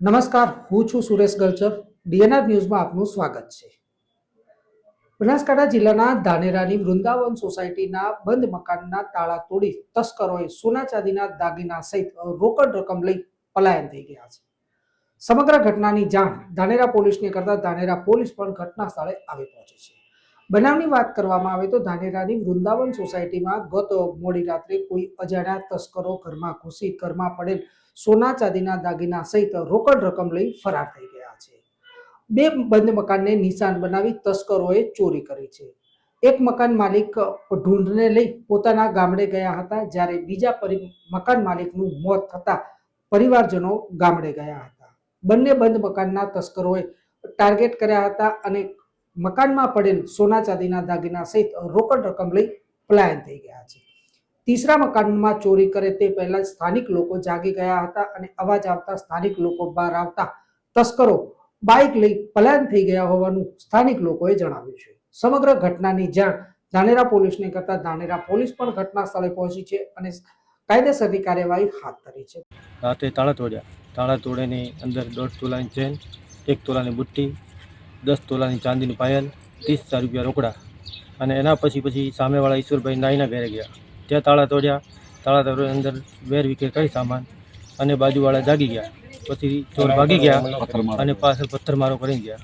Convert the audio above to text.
નમસ્કાર, હું છું સુરેશ ગલચર. ડીએનઆર ન્યૂઝમાં આપનું સ્વાગત છે. બનાસકાંઠા જિલ્લાના ધાનેરાની વૃંદાવન સોસાયટીના બંધ મકાનના તાળા તોડી તસ્કરોએ સોના ચાંદીના દાગીના સહિત રોકડ રકમ લઈ પલાયન થઈ ગયા છે. સમગ્ર ઘટનાની જાણ ધાનેરા પોલીસને કરતા ધાનેરા પોલીસ પણ ઘટના સ્થળે આવી પહોંચી છે. બનાવની વાત કરવામાં આવે તો ધાનેરાની વૃંદાવન સોસાયટીમાં ગત મોડી રાત્રે કોઈ અજાણ્યા તસ્કરો ઘરમાં ઘૂસી ઘરમાં પડેલ સોના ચાંદીના દાગીના સહિત રોકડ રકમ લઈ ફરાર થઈ ગયા છે. બે બંધ મકાનને નિશાન બનાવી તસ્કરોએ ચોરી કરી છે. એક મકાન માલિક ઢૂંઢને લઈ પોતાના ગામડે ગયા હતા, જ્યારે બીજા મકાન માલિકનું મોત થતા પરિવારજનો ગામડે ગયા હતા. બંને બંધ મકાનના તસ્કરોએ ટાર્ગેટ કર્યા હતા અને મકાનમાં પડેલ સોના ચાંદીના દાગીના સહિત રોકડ રકમ લઈ પલાયન થઈ ગયા છે. તીસરા મકાનમાં ચોરી કરે તે પહેલા સ્થાનિક લોકો જાગી ગયા હતા અને અવાજ આવતા સ્થાનિક લોકો બહાર આવતા તસ્કરો બાઇક લઈ પલાયન થઈ ગયા હોવાનું સ્થાનિક લોકોએ જણાવ્યું છે. સમગ્ર ઘટનાની જાણ ધાનેરા પોલીસને કરતા ધાનેરા પોલીસ પણ ઘટના સ્થળે પહોંચી છે અને કાયદેસરની કાર્યવાહી હાથ ધરી છે. રાતે તાળા તોડ્યા. તાળા તોડીની અંદર 1.5 તોલાની ચેન, 1 તોલાની બુટ્ટી, 10 તોલાની ચાંદીની પાયલ, 30,000 રૂપિયા રોકડા અને એના પછી સામેવાળા ઈશ્વરભાઈ નાઈના ઘરે ગયા. ત્યાં તાળા તોડ્યા. તાળા તોડી અંદર વેરવિખેર કરી સામાન અને બાજુવાળા જાગી ગયા. પછી ચોર ભાગી ગયા અને પાછળ પથ્થરમારો કરી ગયા.